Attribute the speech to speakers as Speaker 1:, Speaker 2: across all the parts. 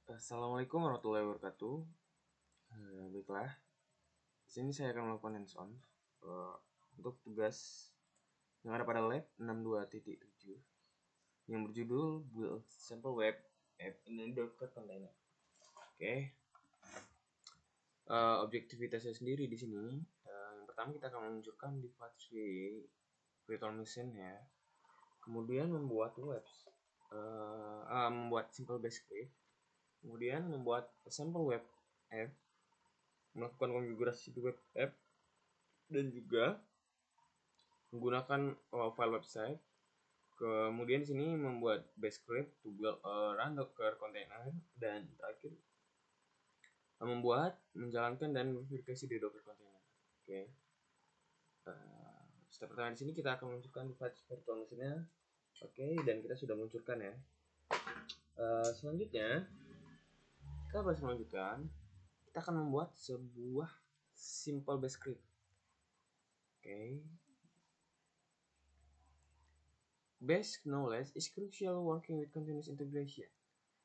Speaker 1: Assalamualaikum warahmatullahi wabarakatuh. Baiklah, di sini saya akan melakukan hands-on untuk tugas yang ada pada lab 62.7 yang berjudul Build Sample Web App in a Docker Container. Oke, objektivitasnya sendiri di sini. Yang pertama kita akan meluncurkan device virtual machine ya. Kemudian membuat membuat simple base script. Kemudian membuat sample web app, melakukan konfigurasi di web app, dan juga menggunakan file website. Kemudian di sini membuat base script to build a run docker container, dan terakhir menjalankan dan verifikasi di docker container. Oke. Step pertama di sini kita akan meluncurkan device virtual machine-nya. Oke, dan kita sudah meluncurkan ya. Selanjutnya kita harus melanjutkan. Kita akan membuat sebuah simple base script. Oke. Base knowledge is crucial working with continuous integration,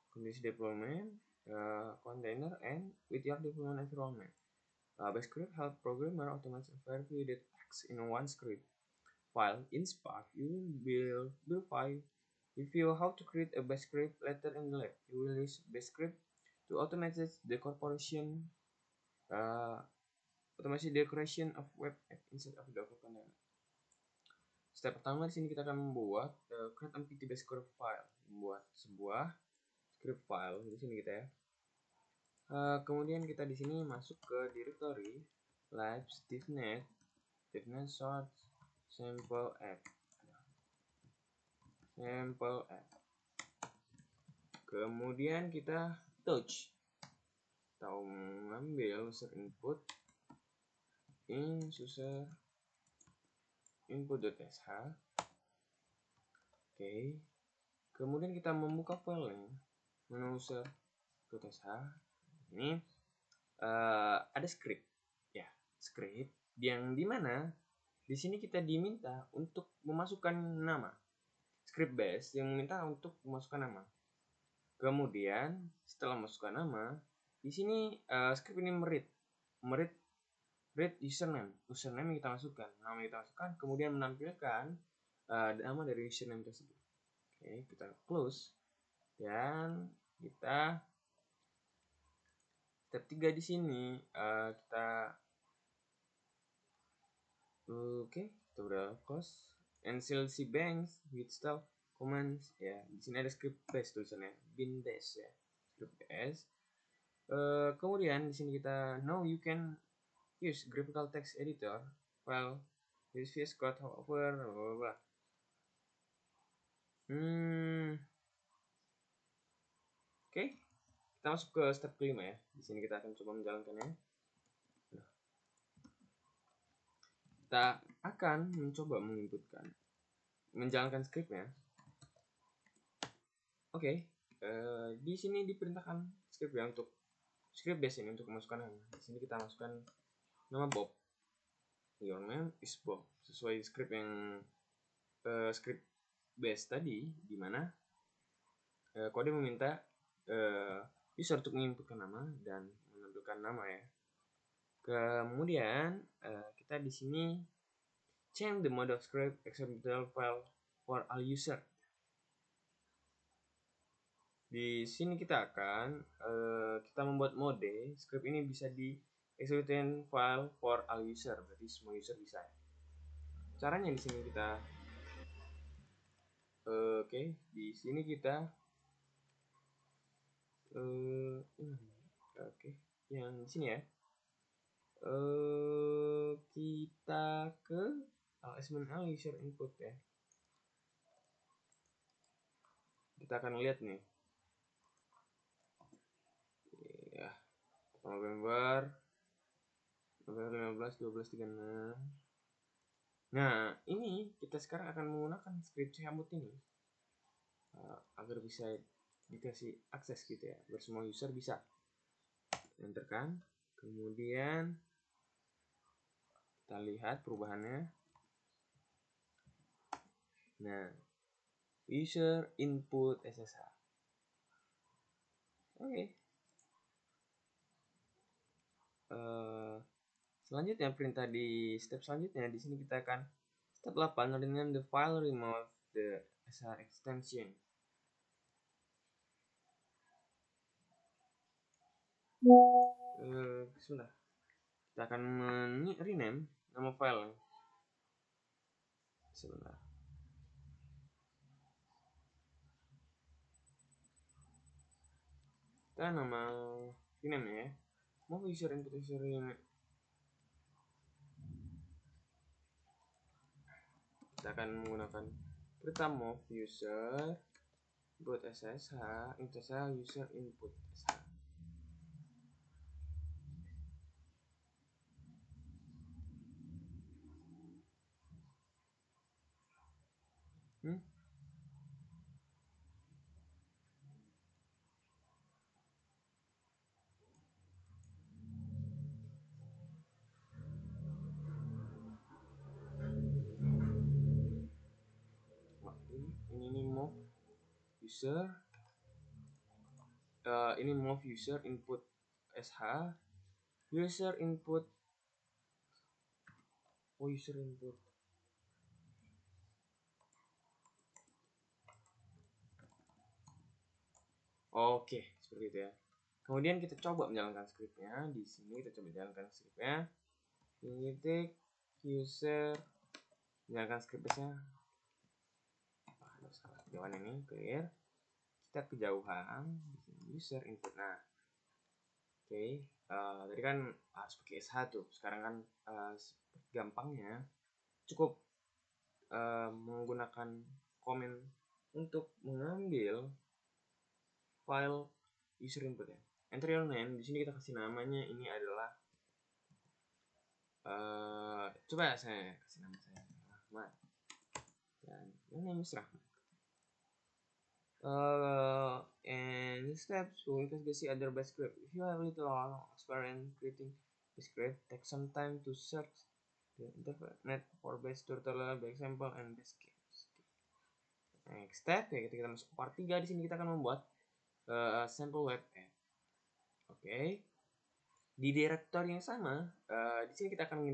Speaker 1: continuous deployment, container, and with your deployment environment. Base script help programmer automate and verify the text in one script file. In Spark, you will verify if you how to create a base script later in the lab. You will use base script to automate the automation decoration of web app inside of Docker container. Step pertama di sini kita akan membuat create empty base script file, membuat sebuah script file di sini kita ya. Kemudian kita di sini masuk ke directory labs devnet source sample app. Kemudian kita touch, kita mengambil user input user input.sh. Oke. Kemudian kita membuka filenya menu user.sh. Ini ada script ya, script yang dimana di sini kita diminta untuk memasukkan nama, script base yang meminta untuk memasukkan nama. Kemudian setelah masukkan nama, di sini script ini read username yang kita masukkan, nama yang kita masukkan, kemudian menampilkan nama dari username tersebut. Oke, kita close dan kita step 3 di sini kita udah close and CLC banks with style commands ya. Di sini ada script base tulisannya bin base ya, script base. Kemudian di sini kita you can use graphical text editor file with VS Code however blah blah. Oke. Kita masuk ke step kelima ya. Di sini kita akan coba menjalankannya. Kita akan mencoba menjalankan scriptnya. Oke. Di sini diperintahkan script ya untuk script base ini untuk memasukkan nama. Di sini kita masukkan nama Bob. Your name is Bob sesuai script yang script base tadi, di mana kode meminta user untuk menginputkan nama dan menampilkan nama ya. Kemudian kita di sini change the mode of script example file for all user. Di sini kita akan kita membuat mode script ini bisa di execute file for all user, berarti semua user bisa. Caranya di sini kita di sini kita yang di sini ya. Kita ke all user input ya. Kita akan lihat nih. Ya. November 15 12 36. Nah, ini kita sekarang akan menggunakan script chmod ini agar bisa dikasih akses gitu ya, biar semua user bisa. Enterkan. Kemudian kita lihat perubahannya. Nah, user input SSH. Oke. Selanjutnya perintah di step selanjutnya di sini kita akan step 8 rename the file, remove the SH extension. Sebentar. Kita akan rename nama file. Sebentar. Kita nama rename ya. Mau user input user ini. Kita akan menggunakan perintah move user input SSH input SSH user input SSH. Ini move user ini move user input SH user input user input. Oke, seperti itu ya. Kemudian kita coba menjalankan scriptnya. Di sini kita coba jalankan scriptnya. Titik user menjalankan scriptnya. Salah jawaban ini clear. Kita kejauhan di sini user input. Nah, oke. Tadi kan harus pakai SH tuh. Sekarang kan gampangnya cukup menggunakan komen untuk mengambil file user input ya. Enter your name. Di sini kita kasih namanya ini adalah coba saya kasih nama saya Rahmat. Dan your name is Rahmat. And steps to investigate other best script. If you have little experience creating a script, take some time to search the internet for best tutorial, best example, and best scripts. Next step ya, kita masuk ke part 3. Di sini kita akan membuat sample web app. Oke. Di direktori yang sama, di sini kita akan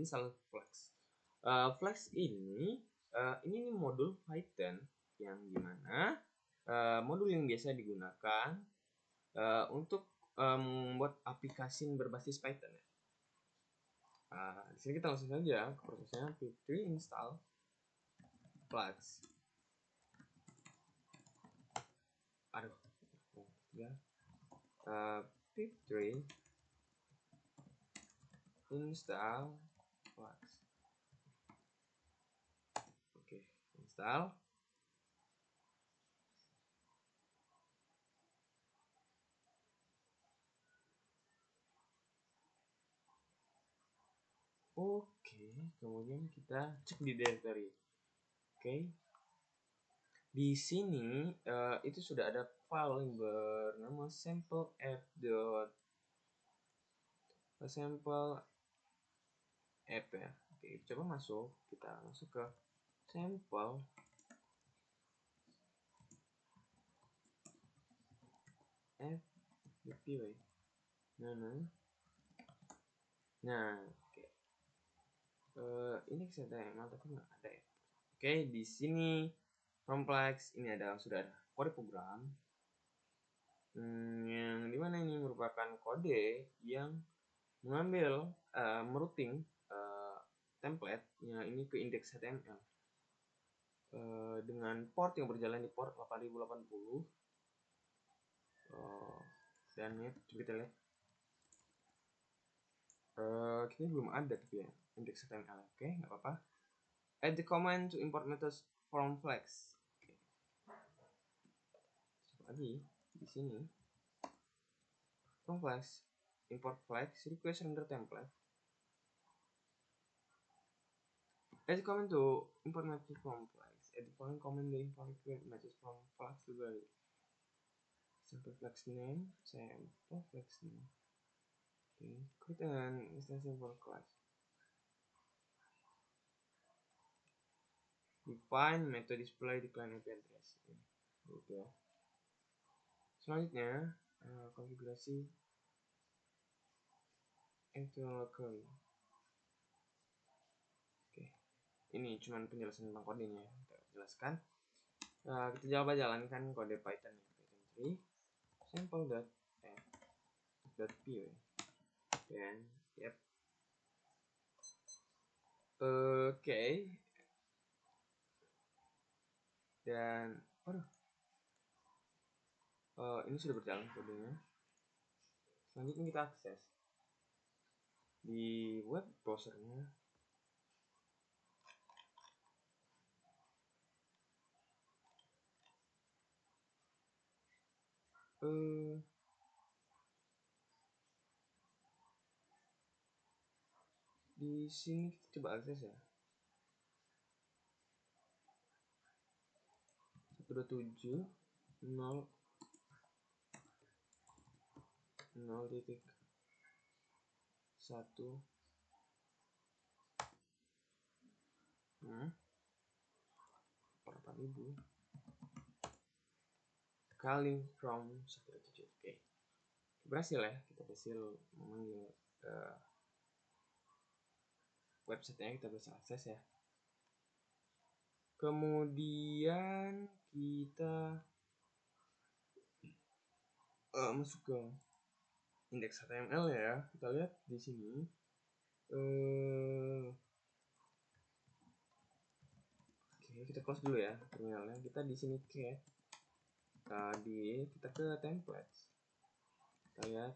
Speaker 1: install Flex. Flex ini modul Python yang dimana modul yang biasa digunakan untuk membuat aplikasi berbasis Python. Di sini kita langsung saja ke prosesnya. pip3 install Flex. pip3 install Flex. Oke, install. Oke, kemudian kita cek di directory. Oke. Di sini itu sudah ada file yang bernama sample app ya. Oke, coba masuk. Kita masuk ke sample app py. Nah, oke. Ini XML tapi nggak ada ya. Oke, di sini complex ini sudah ada kode program yang dimana ini merupakan kode yang mengambil merouting template yang ini ke index HTML dengan port yang berjalan di port 8080 dan ya kita lihat kita belum ada tapi ya index HTML. Oke, nggak apa-apa. Add the command to import methods from Flex. Lagi di sini from Flex import Flex request render template. Add the command to import methods from Flex. Add the following command to import methods from Flex library. Sample Flex name, sample Flex name. Okay, create an instance for class. Define method display di client IP address. Gitu ya. Selanjutnya konfigurasi internal locally. Oke, ini cuman penjelasan tentang kodenya, kita jelaskan. Kita coba jalankan kode Python ya. Python 3 sample.f.py dan yep. Oke. Dan ini sudah berjalan kodenya. Selanjutnya kita akses di web browsernya. Di sini kita coba akses ya. 127 0 0.1 berapa ribu calling from 127. Oke, berhasil ya, kita berhasil memanggil websitenya, kita bisa akses ya. Kemudian kita masuk ke indeks HTML ya. Kita lihat di sini. Oke, kita close dulu ya terminalnya. Kita di sini cat. Kita ke templates. Kita lihat.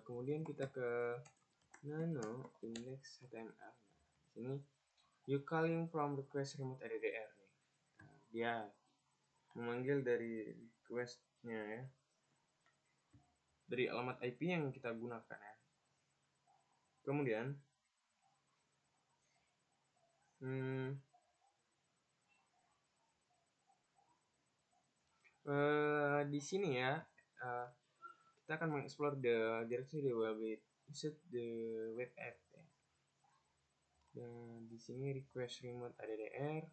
Speaker 1: Kemudian kita ke nano index HTML. Di sini you calling from request remote ADDR nih. Dia memanggil dari requestnya ya, dari alamat IP yang kita gunakan ya. Kemudian di sini ya, kita akan mengeksplor the directory will be visit the web app ya. Dan di sini request remote ADDR,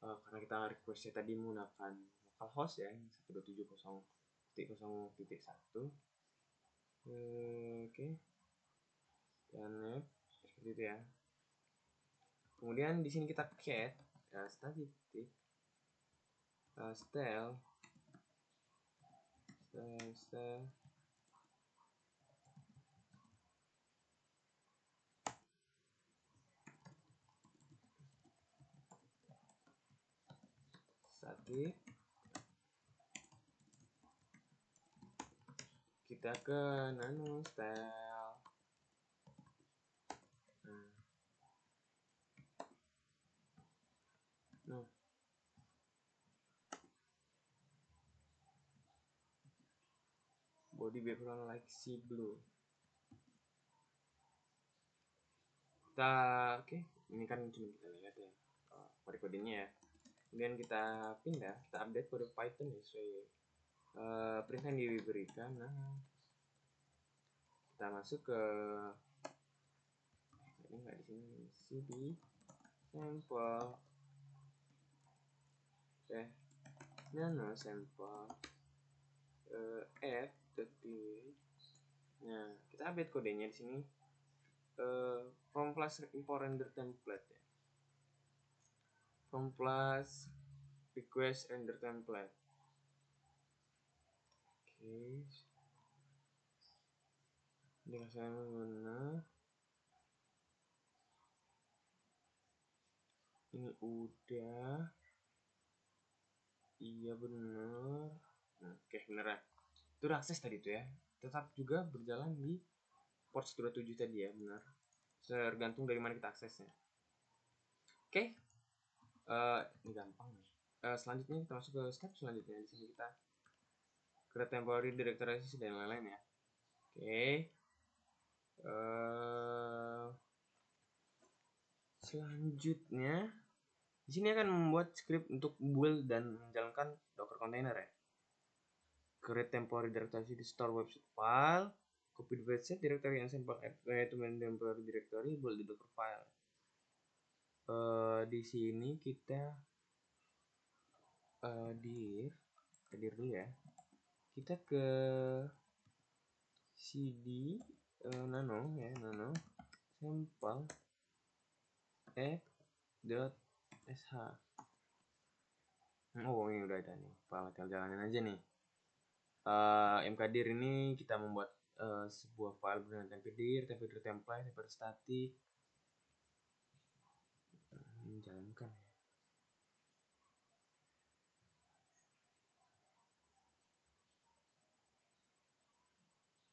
Speaker 1: karena kita requestnya tadi menggunakan localhost ya 127.0.0.1. Oke. Dan net seperti itu ya. Kemudian di sini kita cat statistik style static, kita ke nano style. Body background like sea blue. Oke, ini kan cuma kita lihat ya kode-kodenya ya. Kemudian kita pindah, kita update kode Python ya sesuai perintah yang diberikan. Kita masuk ke ini nggak di sini, cd sample nano sample add nah kita update kodenya di sini from class import render template ya, from class request render template. Oke, dengan saya menggunakan ini udah, iya bener. Oke, bener ya, itu udah akses tadi tuh ya, tetap juga berjalan di port 127 tadi ya, benar, tergantung dari mana kita aksesnya. Oke, ini gampang nih. Selanjutnya kita masuk ke step selanjutnya. Di sini kita create temporary directory dan lain-lain ya. Oke. Selanjutnya di sini akan membuat script untuk build dan menjalankan Docker container ya. Create temporary directory di store website file, copy the website directory and sample app to main temporary directory, build the Docker file. Di sini kita dir dulu ya. kita ke cd nano sampel f.sh. Oh, ini udah ada nih, tinggal jalanin aja nih. mkdir ini kita membuat sebuah file bernama tempedir template, tempedir static. Jalankan ya.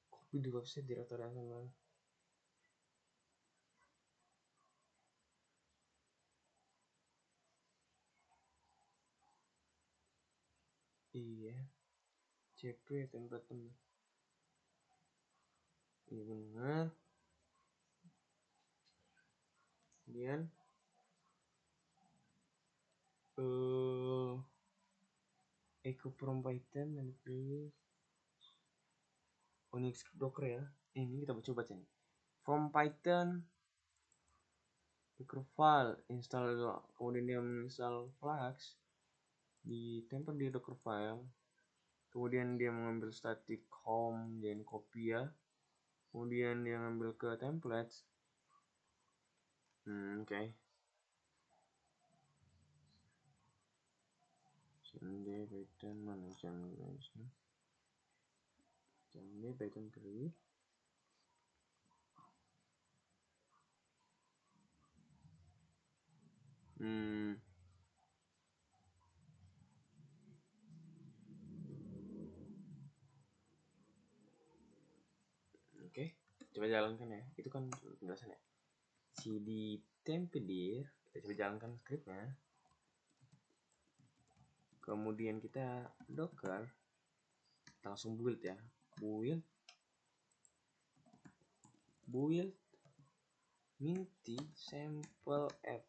Speaker 1: Copy di website direktori yang sama. Iya, cp template ini benar. Kemudian echo from Python dan please Unix Docker ya. Ini kita coba baca nih. From Python Docker file install, kemudian dia menginstal Flux di tempat di Docker file. Kemudian dia mengambil static home dan copy ya. Kemudian dia ngambil ke templates. Oke. Cmd Python mana cmd Python 3. Oke, coba jalankan ya. Itu kan penjelasan ya. Cd tempedir, kita coba jalankan scriptnya. Kemudian kita docker, kita langsung build ya. Build minty sample app.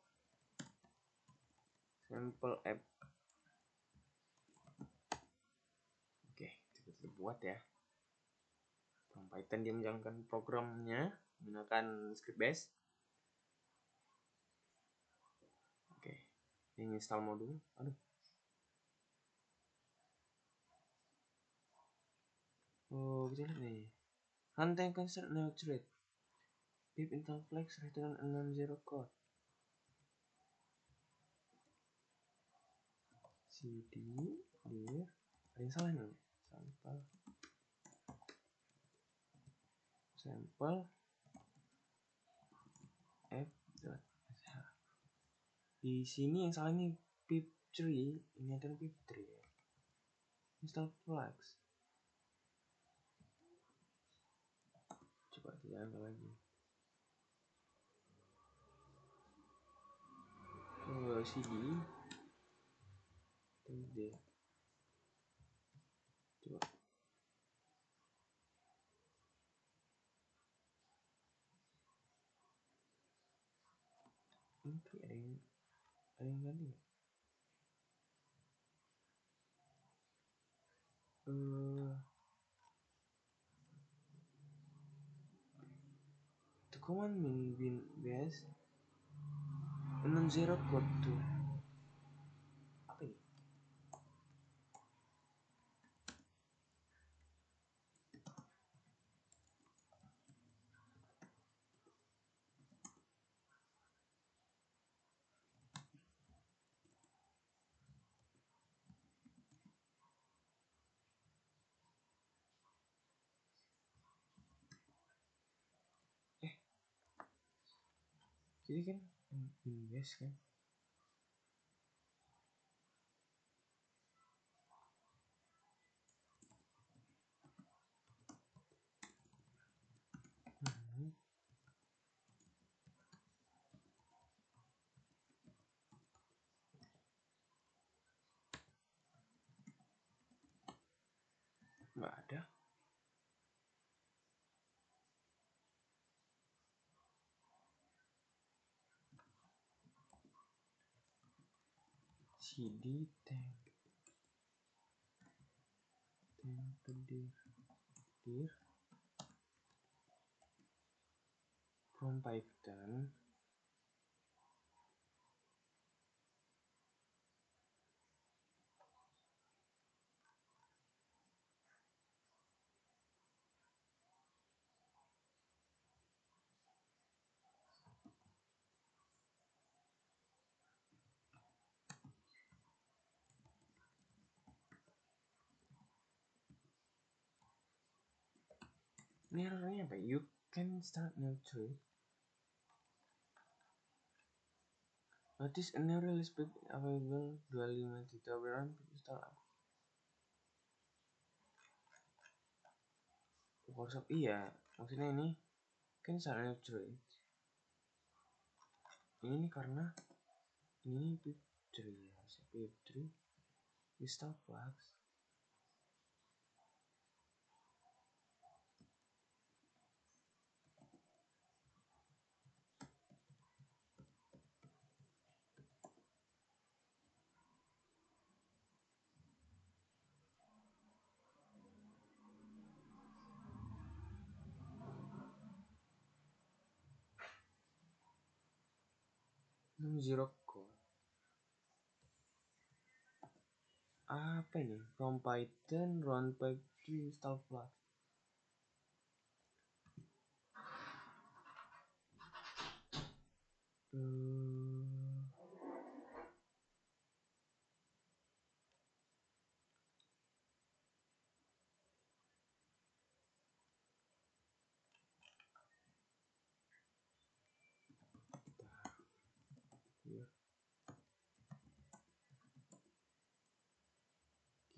Speaker 1: Oke, kita buat ya. Python dia menjalankan programnya menggunakan script base. Oke, ini install modul. Oh, kita lihat nih. Runtime construct no thread. Pip install flex return a non-zero code. cd dir ada yang salah nih. Sampel f.sh. Di sini yang salah ini pip3, ini ada pip3 ya. Install Flux. Coba dijalankan lagi. cd template. Coba. Ini ada yang ganti nggak? The command mean bin base non-zero code tuh. Apa ini? Jadi kan invest kan. Nggak ada. cd tempedir from Python Ini errornya apa? You can start new thread. Notice a new release page available 25 juta berang install apa? Workshop iya, maksudnya ini kan start new thread. Ini karena ini PIP3 ya, PIP3 install Flux. Zero code. Apa ini? From Python run pipe to install Flux.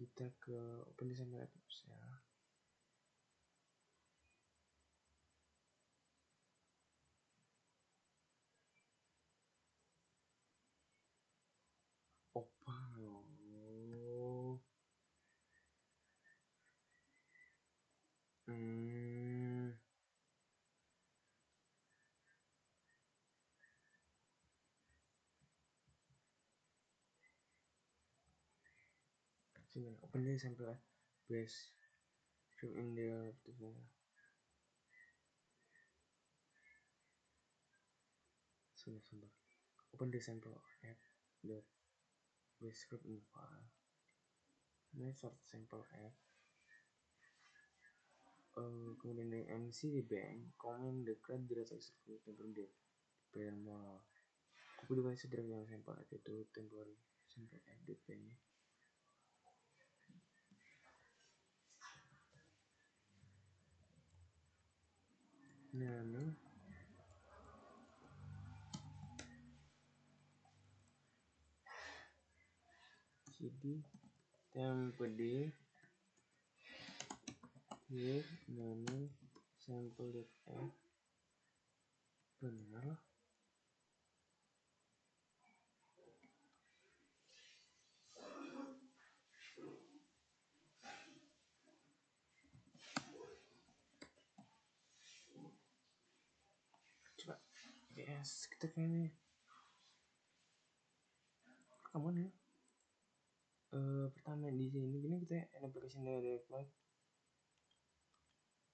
Speaker 1: Kita ke OpenDesign Apps ya. Opa. Sini OpenDesign base script in the sebentar. OpenDesign app dot base script in file. Ini sort sample app. Kemudian dari MC di bank, comment the create directory service temporary deployment. Aku juga sedang yang sampel app itu temporary sample app deployment. Nah, jadi temporary here nano sample.f benar. Coba yes kita kayaknya kamu nih pertama di sini gini kita application dari flag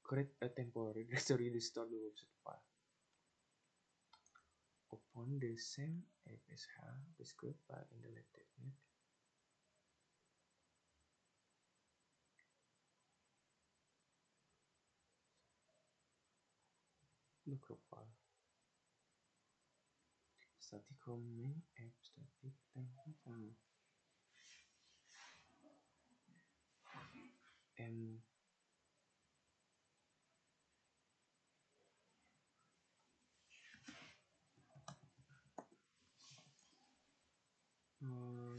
Speaker 1: create a temporary directory to store the website file. Open the same APSH script file in the latest net. Look file. Static main app static template and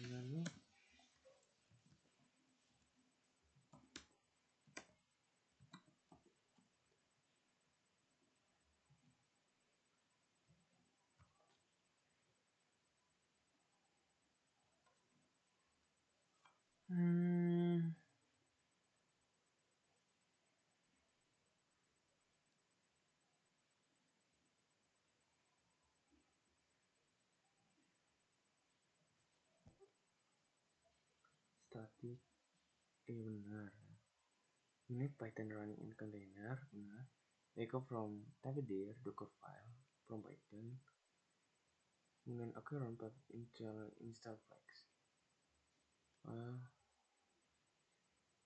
Speaker 1: lalu static benar. Ini Python running in container benar. Echo from tbdir docker file from Python. Kemudian occur on install Flex.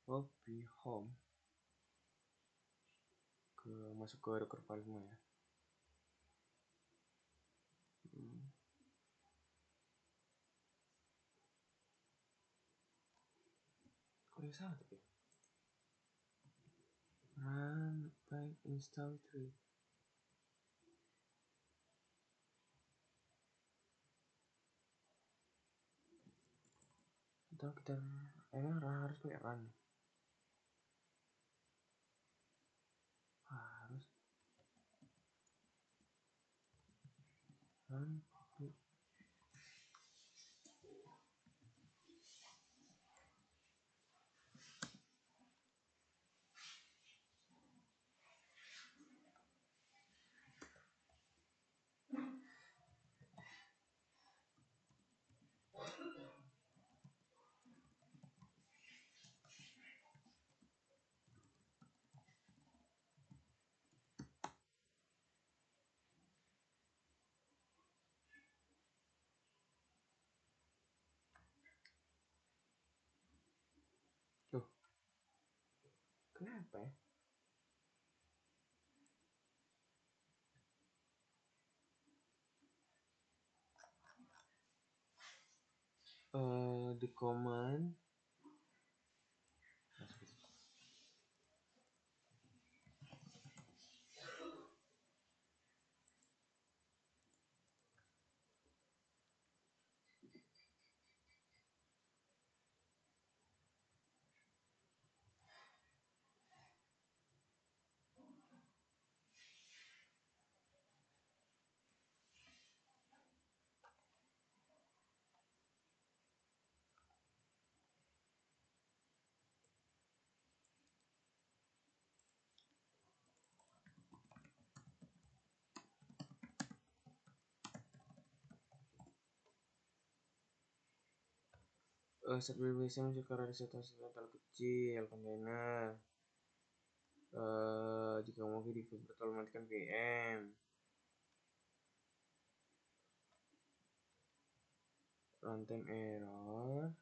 Speaker 1: Will be home masuk ke docker file semua ya. Kok ya salah tapi run back install tree. Atau kita emang harus run, harus run. Tuh, kenapa ya? The command set BBSM sekarang ada situasi total kecil kontainer. Jika mau di betul matikan VM. Runtime error.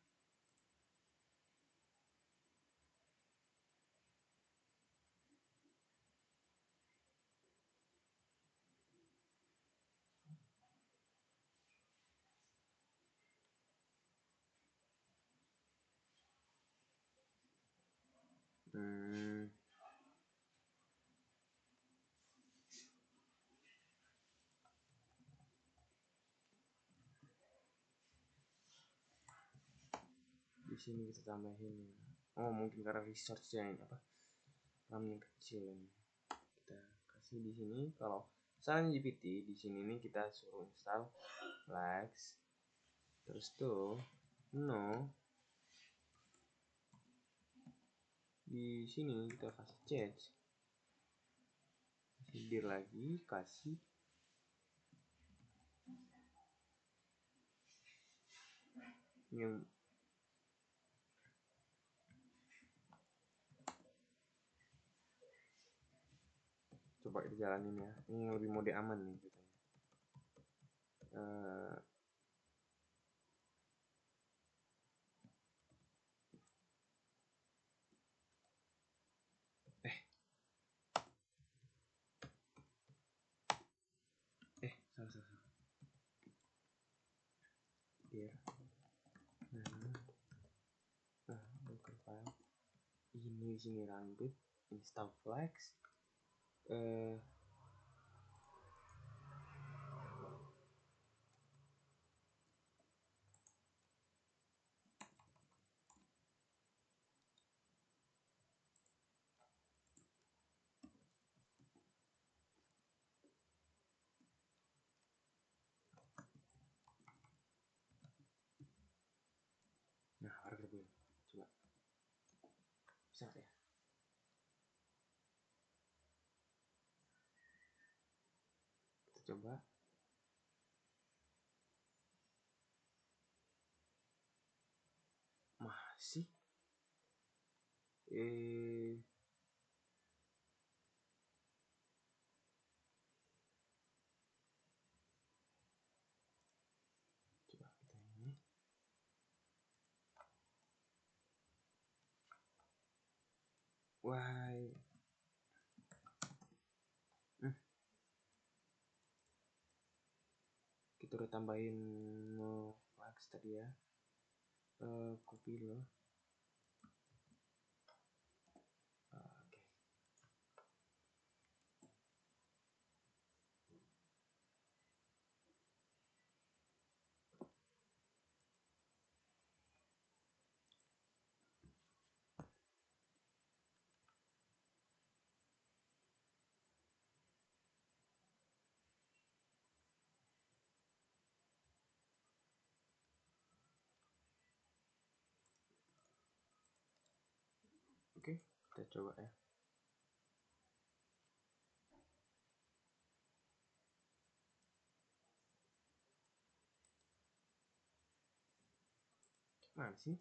Speaker 1: Di sini kita tambahin. Oh, mungkin karena resource-nya ini apa? RAM-nya kecil ini. Kita kasih di sini kalau misalnya GPT di sini nih kita suruh install Flex. Terus tuh no, di sini kita kasih change, kasih dir lagi, kasih yang coba kita jalanin ya, ini yang lebih mode aman nih gitu. Salah dir bukan file ini di sini run install Flex. Nah, harga gue coba bisa ya, kita coba masih coba kita ini why kita udah tambahin Flex tadi ya, copy loh. Oke. Oke, kita coba ya. Mana sih?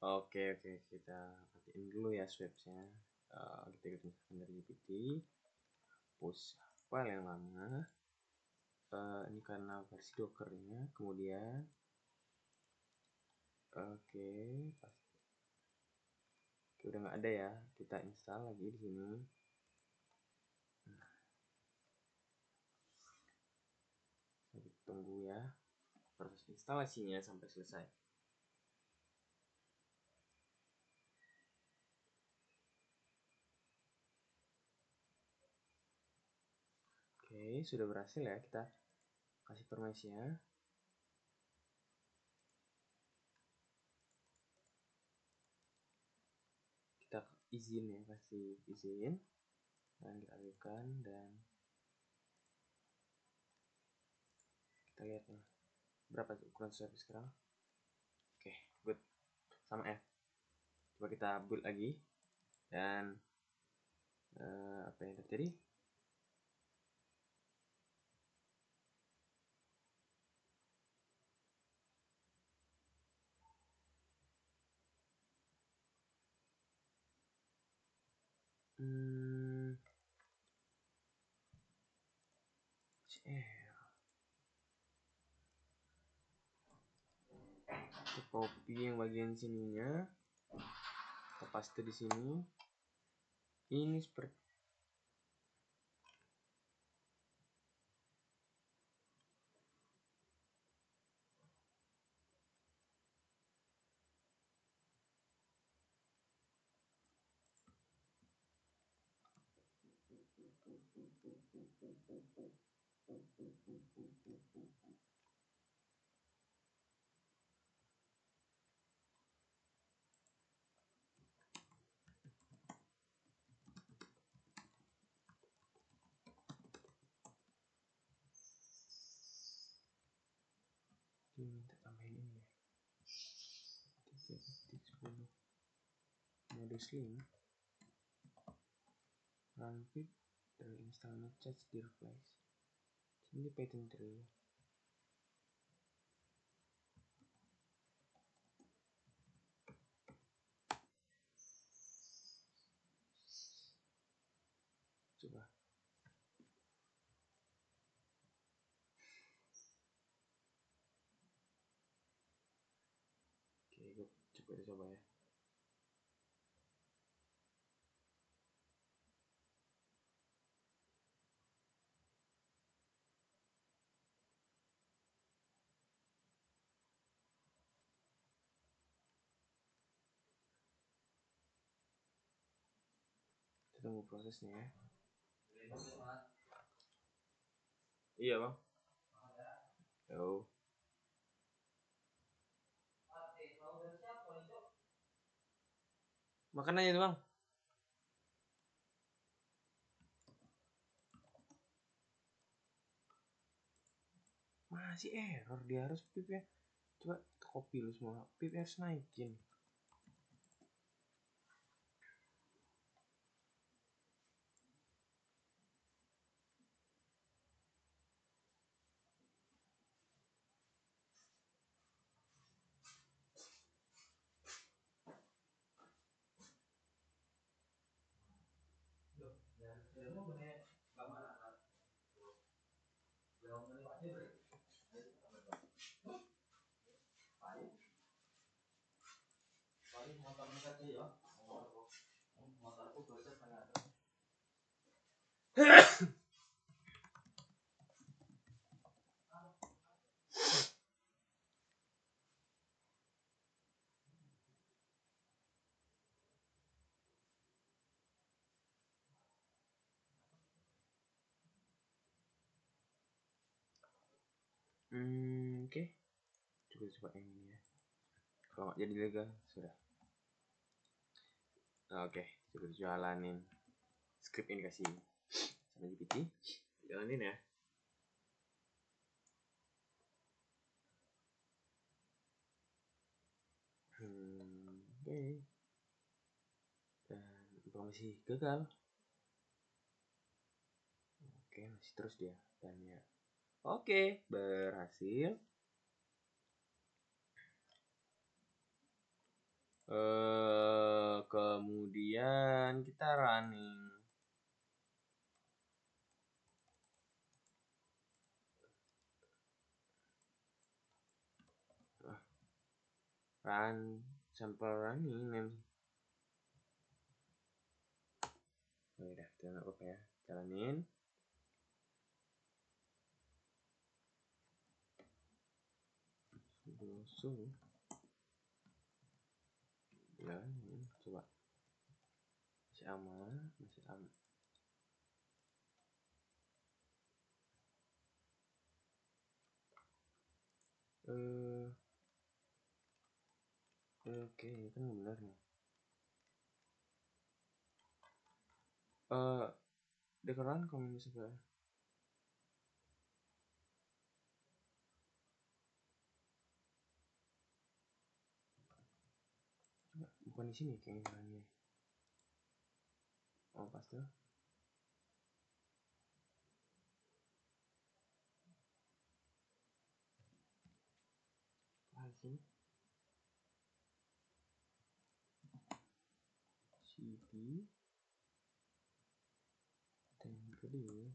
Speaker 1: Oke, kita matiin dulu ya swapsnya. Kita misalkan dari GPT, push file yang lama. Ini karena versi dockernya, kemudian oke, udah nggak ada ya, kita install lagi di sini. Tunggu ya proses instalasinya sampai selesai. Oke, sudah berhasil ya, kita kasih permisinya. Kita izin ya, kasih izin dan kita aktifkan, dan kita lihat nih berapa ukuran service sekarang. Oke, good, sama F. Coba kita build lagi, dan apa yang terjadi? Kita copy yang bagian sininya, kita paste di sini. Ini seperti minta tambahin ini ya, 3.10 mode slim run pip dari install message di replace ini pattern tree. Coba oke, kita coba ya. Kita tunggu prosesnya ya. Iya bang. Yo. Makan aja tuh bang. Masih error, dia harus pip ya. Coba copy lu semua, pip harus naikin. Oke. Coba yang ini ya. Kalau nggak jadi legal sudah. Oke, coba jalanin script ini kasih sama GPT. Jalanin ya. Oke. Dan informasi gagal. Oke, masih terus dia tanya. Oke, berhasil. Kemudian kita running. Run sample running name. Oh udah, itu nggak apa-apa ya. Jalanin. Sudah. Jalanin, coba. Masih aman, masih aman. Oke, kan benar nih. Dekeran komen sebelah. Coba, bukan di sini kayaknya jalannya. Oh, pas tuh. Lagi. CD. Dan kedua.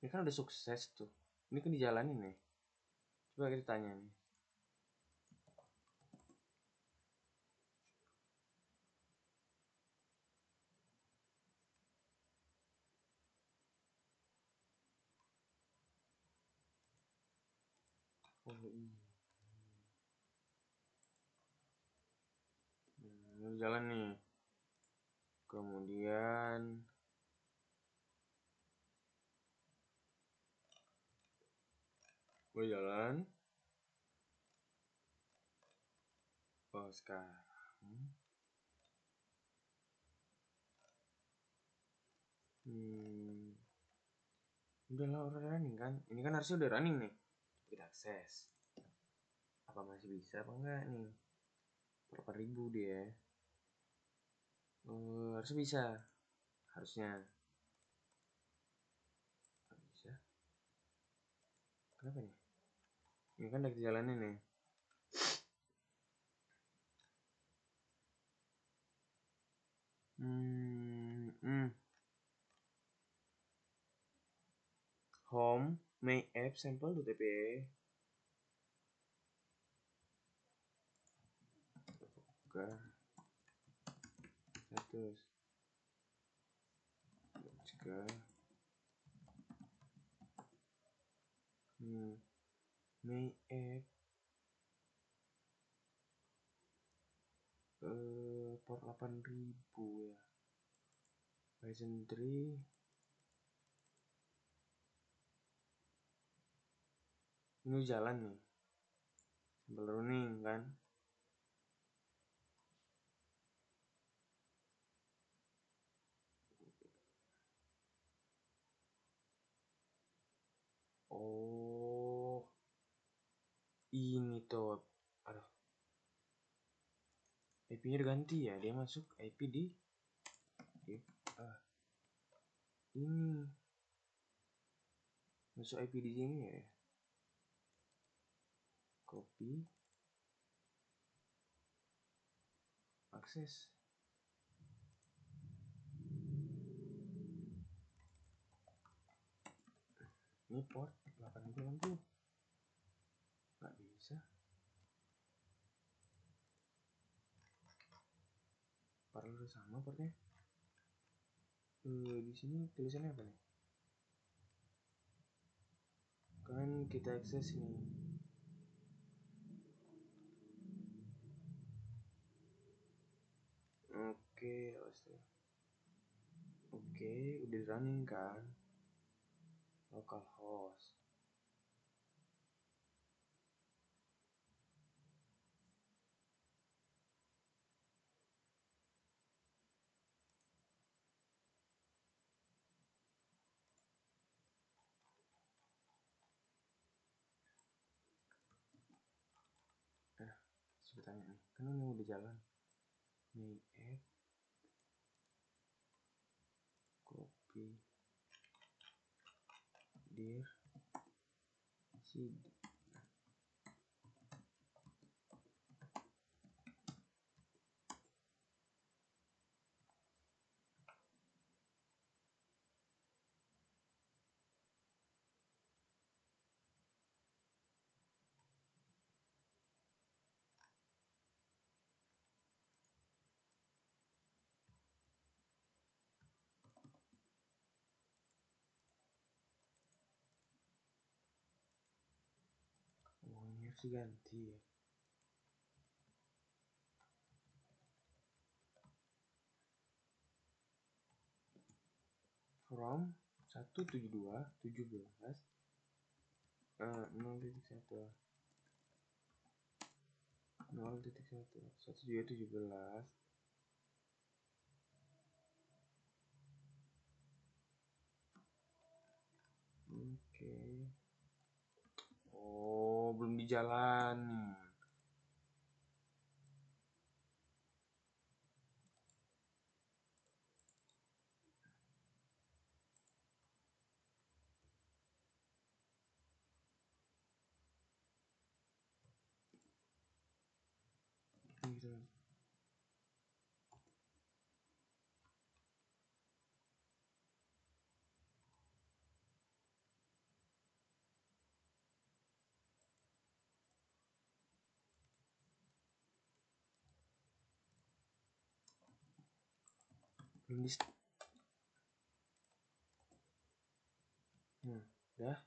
Speaker 1: Ini kan udah sukses tuh. Ini kan dijalanin nih. Coba kita tanya nih. Oh iya. Ini jalan nih. Kemudian gue jalan. Oh sekarang. Udah lah udah running kan. Ini kan harusnya udah running nih. Kita akses. Apa masih bisa apa enggak nih? Berapa ribu dia? Harusnya bisa. Harusnya. Nggak bisa. Kenapa nih? Ini kan udah jalanin nih. Home my app sample.tp. Buka. Status. Jika. My app. Port 8000 ya. Ryzen 3. Ini jalan nih. Sambil running kan. Oh. Ini tuh. Aduh. IP-nya diganti ya. Dia masuk IP di ini. Masuk IP di sini ya. Copy. Akses. Ini port 8080. Nggak bisa. Padahal udah sama portnya. Di sini tulisannya apa nih? Kan kita akses nih. Oke, Oke, udah running kan? Localhost. Nah, sebenarnya nih, kan ini udah jalan. Main app, copy, dir, cd. Oh, ini harus diganti ya. From 172.17 0.1 0.1 172.17. Oke. Oh, belum dijalani. Gitu. Belum di udah.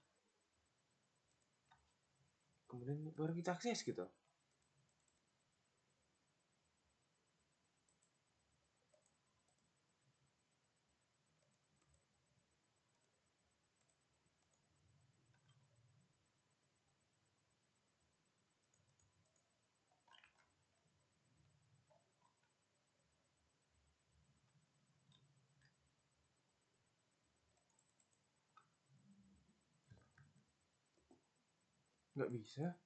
Speaker 1: Kemudian baru kita akses gitu. Nggak bisa.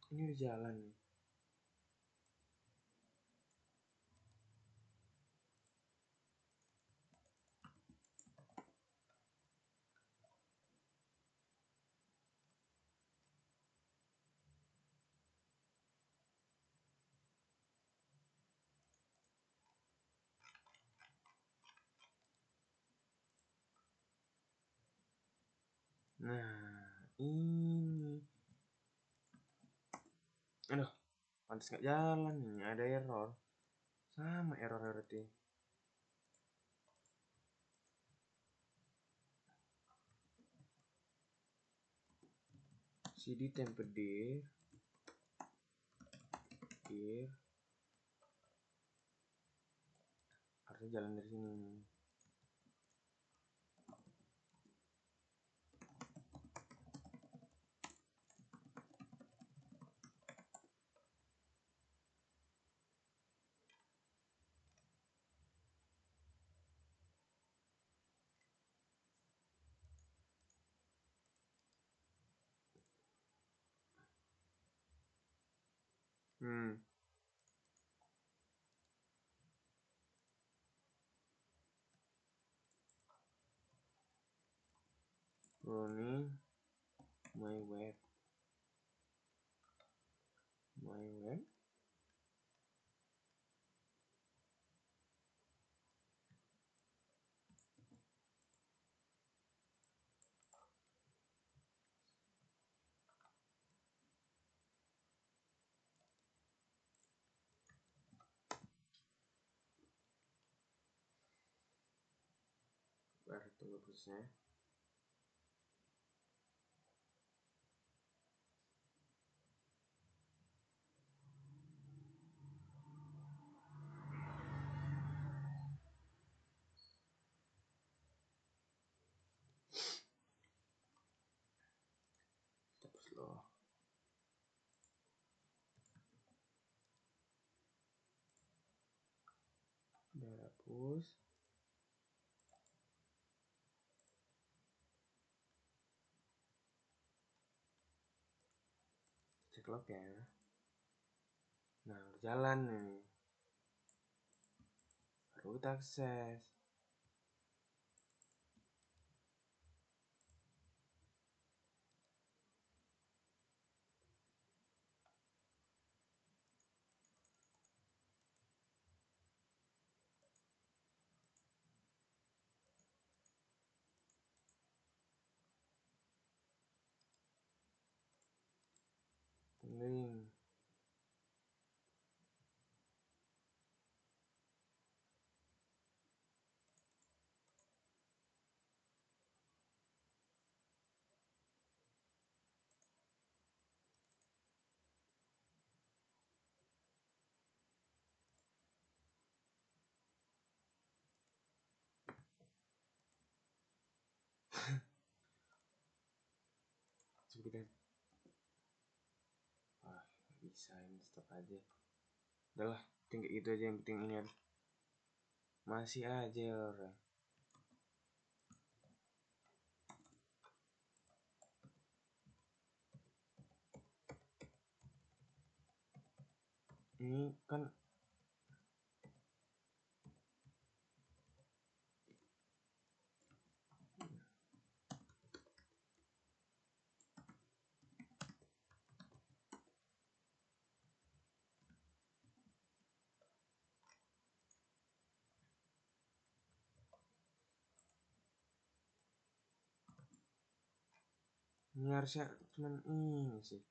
Speaker 1: Ini udah jalan nih. Nah, ini. Aduh, pantas nggak jalan nih. Ada error. Sama error berarti. cd tempe dir harusnya jalan dari sini nih. Running my web Bentar, tunggu prosesnya. Terus lo. Udah hapus. Cek log ya. Nah, udah jalan nih. Baru kita akses. Tungguin. Coba kita. Wah, bisa ini stop aja. Udahlah, tinggal itu aja yang penting ini harus. Masih aja orang. Ini kan ini harusnya cuman ini sih.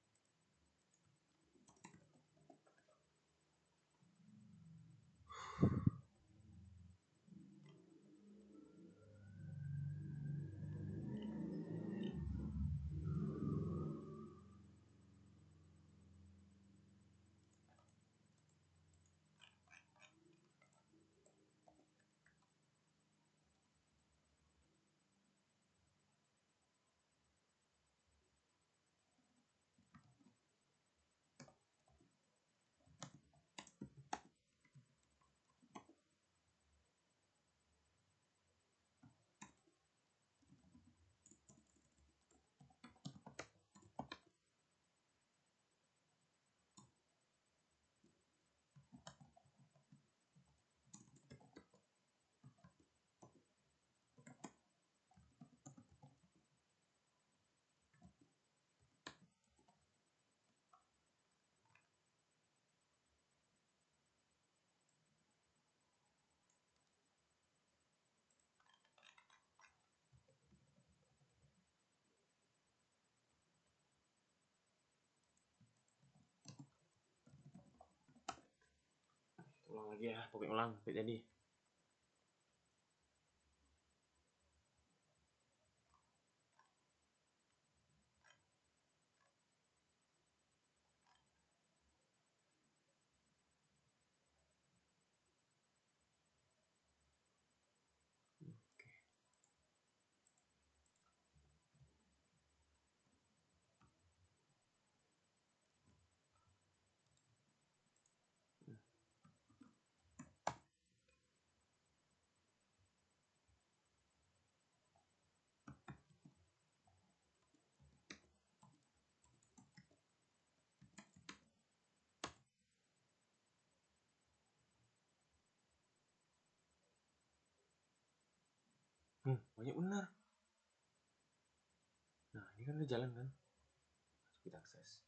Speaker 1: Ulang lagi ya, pokoknya ulang sampai jadi. Banyak benar. Nah, ini kan udah jalan kan. Kita akses.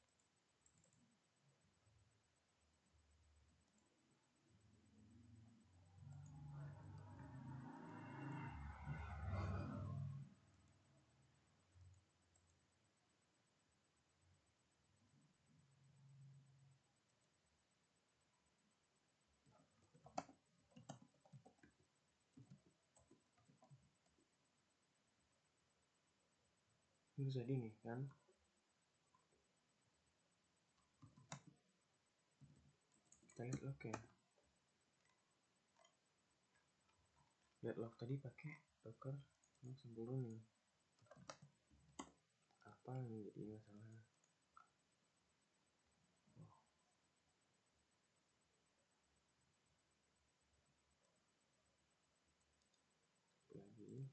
Speaker 1: Ini jadi nih kan. Kita lihat log ya. Lihat log tadi pakai docker sampul nih. Apa yang jadi masalahnya? Lagi.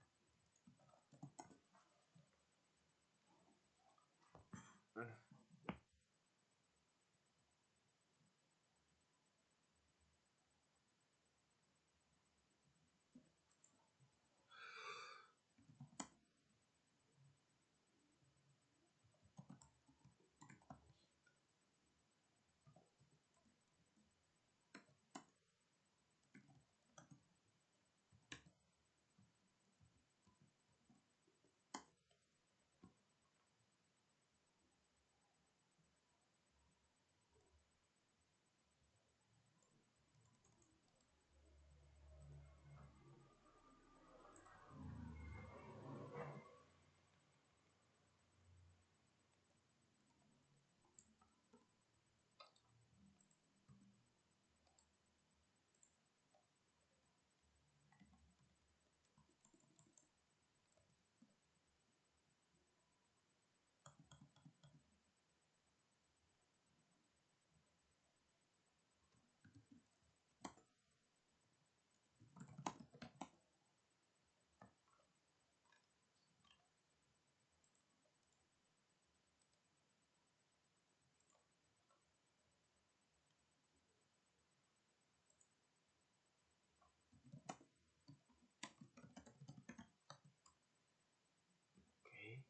Speaker 1: Oke.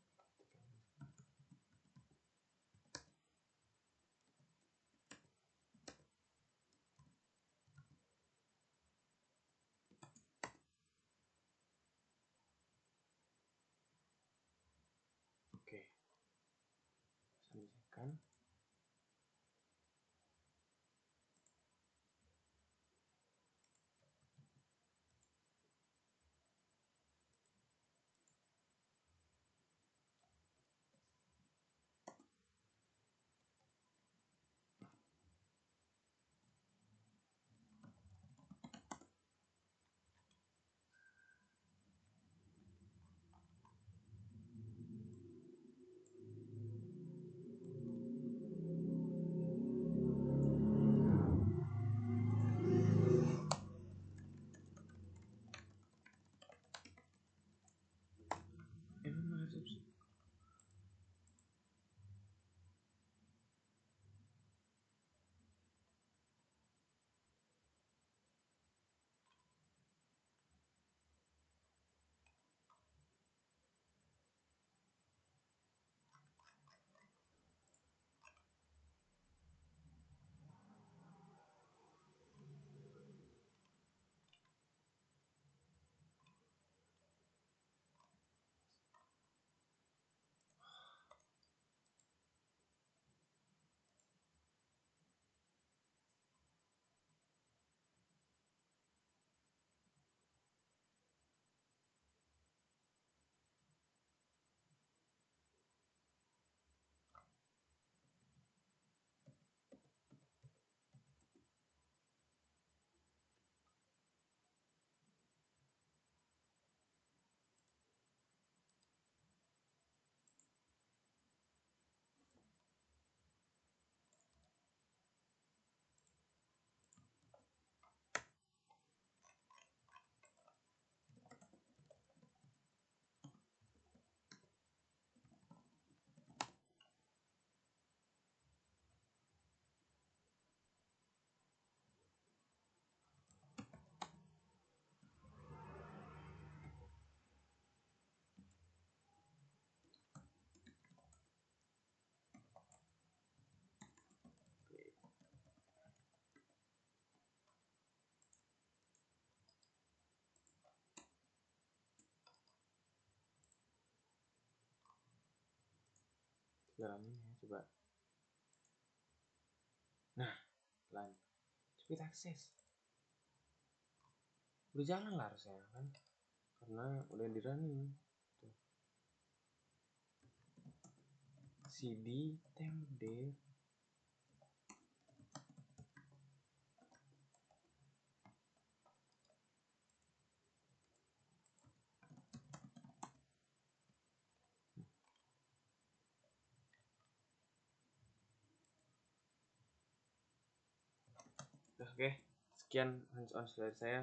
Speaker 1: Oke. Selesaikan. Emang resepsi. Jalanin ya coba. Nah, lanjut. Speed access. Udah jalan lah harusnya kan. Karena udah di running. Tuh. cd template. Oke, sekian hands-on dari saya.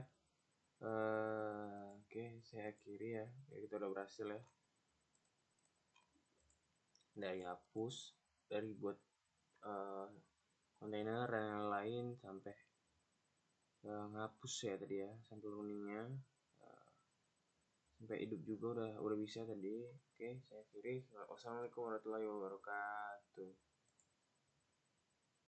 Speaker 1: Oke, saya akhiri ya. Kita udah berhasil ya. Dari hapus, dari buat kontainer dan lain-lain sampai ngapus ya tadi ya, sampai runingnya, sampai hidup juga udah bisa tadi. Oke, saya akhiri. Wassalamualaikum warahmatullahi wabarakatuh.